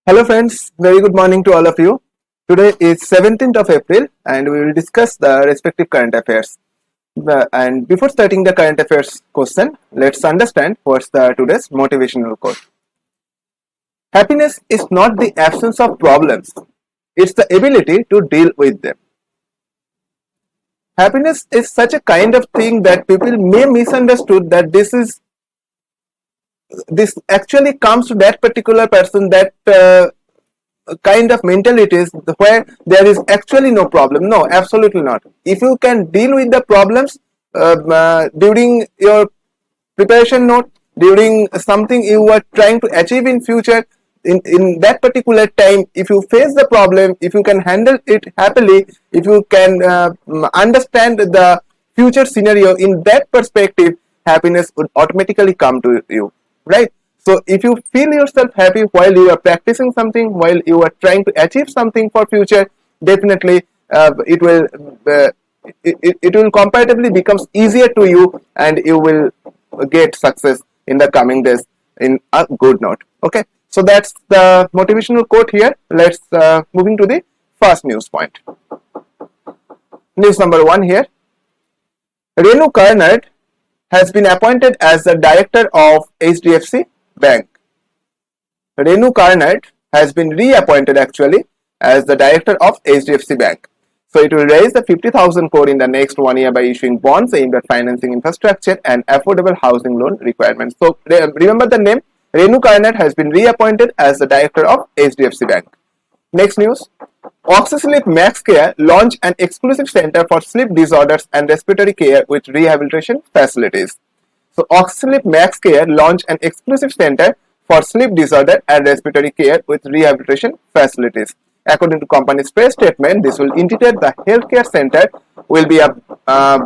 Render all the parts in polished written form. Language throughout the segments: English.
Hello friends, very good morning to all of you. Today is 17th of April and we will discuss the respective current affairs. And before starting the current affairs question, let's understand what's the today's motivational quote. Happiness is not the absence of problems, it's the ability to deal with them. Happiness is such a kind of thing that people may misunderstood that this actually comes to that particular person, that kind of mentalities where there is actually no problem. No, absolutely not. If you can deal with the problems during your preparation note, during something you are trying to achieve in future, in that particular time, if you face the problem, if you can handle it happily, if you can understand the future scenario in that perspective, happiness would automatically come to you, right? So if you feel yourself happy while you are practicing something, while you are trying to achieve something for future, definitely it will comparatively becomes easier to you, and you will get success in the coming days in a good note. Okay, so that's the motivational quote here. Let's moving to the first news point. News number 1 here. Renukarnat has been appointed as the director of HDFC Bank. Renukarnat has been reappointed actually as the director of HDFC Bank. So it will raise the 50,000 crore in the next 1 year by issuing bonds aimed at financing infrastructure and affordable housing loan requirements. So remember the name. Renukarnat has been reappointed as the director of HDFC Bank. Next news. Oxfe Max Care launched an exclusive center for sleep disorders and respiratory care with rehabilitation facilities. So Oxfe Max Care launched an exclusive center for sleep disorder and respiratory care with rehabilitation facilities. According to company's press statement, this will integrate the healthcare center will be a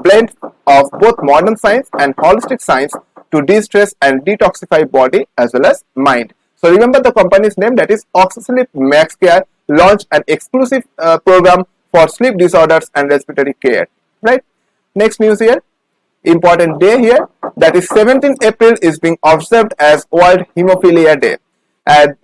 blend of both modern science and holistic science to de-stress and detoxify body as well as mind. So remember the company's name, that is Oxfe Max Care launched an exclusive program for sleep disorders and respiratory care. Right? Next news here. Important day here, that is 17th April is being observed as World Hemophilia Day. And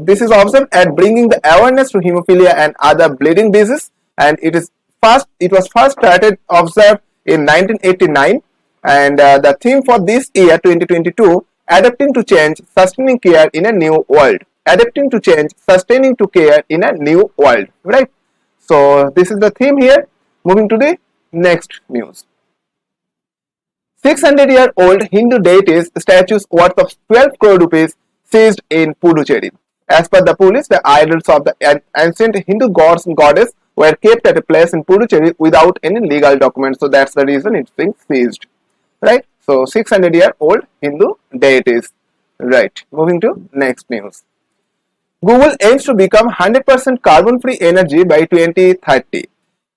this is observed at bringing the awareness to hemophilia and other bleeding diseases, and it was first started observed in 1989, and the theme for this year 2022, adapting to change, sustaining care in a new world. Adapting to change, sustaining to care in a new world, right? So this is the theme here. Moving to the next news. 600-year-old Hindu deities statues worth of 12 crore rupees seized in Pondicherry. As per the police, the idols of the ancient Hindu gods and goddess were kept at a place in Pondicherry without any legal documents. So that's the reason it's being seized. Right? So 600-year-old Hindu deities. Right. Moving to next news. Google aims to become 100% carbon-free energy by 2030.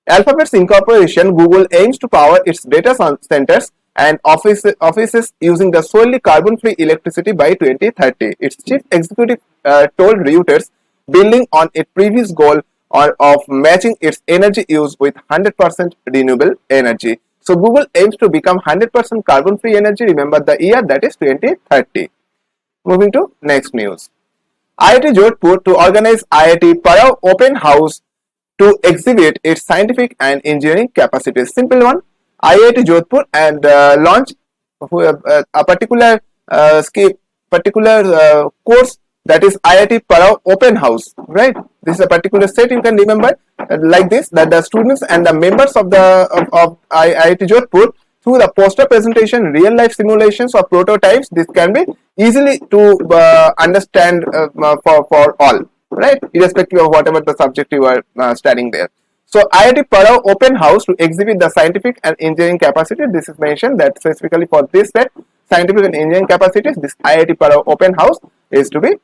Alphabet's incorporation, Google aims to power its data centers and offices using the solely carbon-free electricity by 2030. Its chief executive told Reuters, building on its previous goal of matching its energy use with 100% renewable energy. So Google aims to become 100% carbon-free energy. Remember the year, that is 2030. Moving to next news. IIT Jodhpur to organize IIT Parao Open House to exhibit its scientific and engineering capacities. Simple one. IIT Jodhpur and launch a particular course, that is IIT Parao Open House, right? This is a particular set you can remember like this, that the students and the members of IIT Jodhpur, through the poster presentation, real life simulations or prototypes, this can be easily to understand for all, right? Irrespective of whatever the subject you are studying there. So IIT Parao Open House to exhibit the scientific and engineering capacity. This is mentioned that specifically for this set, scientific and engineering capacities, this IIT Parao Open House is to be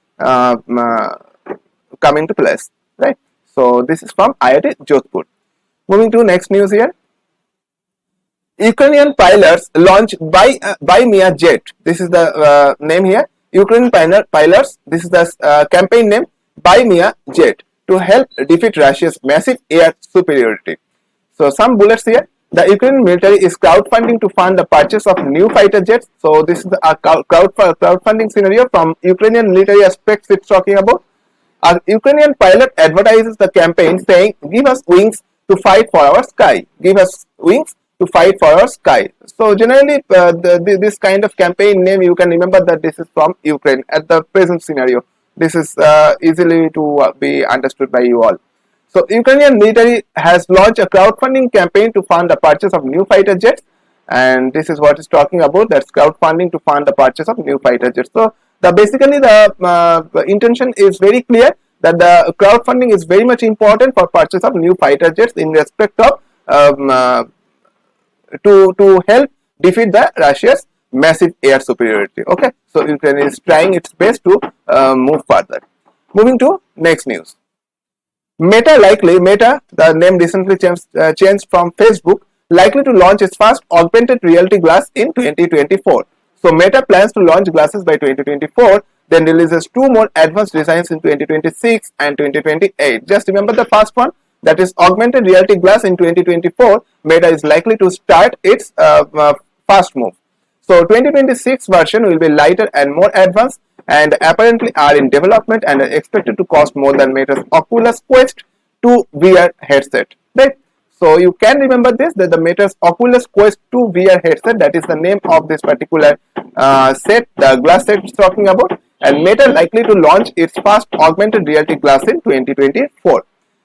coming to place, right? So this is from IIT Jodhpur. Moving to next news here. Ukrainian pilots launch by Mijet. This is the name here. Ukrainian pilots. This is the campaign name, by Mijet, to help defeat Russia's massive air superiority. So some bullets here. The Ukrainian military is crowdfunding to fund the purchase of new fighter jets. So this is a crowdfunding scenario from Ukrainian military aspects it's talking about. A Ukrainian pilot advertises the campaign saying, "Give us wings to fight for our sky. Give us wings to fight for our sky." So generally, this kind of campaign name, you can remember that this is from Ukraine at the present scenario. This is easily to be understood by you all. So Ukrainian military has launched a crowdfunding campaign to fund the purchase of new fighter jets, and this is what it's talking about. That's crowdfunding to fund the purchase of new fighter jets. So basically the intention is very clear that the crowdfunding is very much important for purchase of new fighter jets in respect of to help defeat the Russia's massive air superiority. Okay, so Ukraine is trying its best to move further. Moving to next news. Meta, the name recently changed from Facebook, likely to launch its first augmented reality glass in 2024. So Meta plans to launch glasses by 2024, then releases two more advanced designs in 2026 and 2028. Just remember the first one, that is augmented reality glass in 2024. Meta is likely to start its fast move. So 2026 version will be lighter and more advanced, and apparently are in development and are expected to cost more than Meta's Oculus Quest 2 VR headset. Right? So you can remember this, that the Meta's Oculus Quest 2 VR headset, that is the name of this particular set, the glass set it's talking about, and Meta likely to launch its first augmented reality glass in 2024.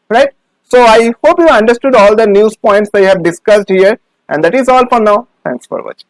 Right? So I hope you understood all the news points I have discussed here, and that is all for now. Thanks for watching.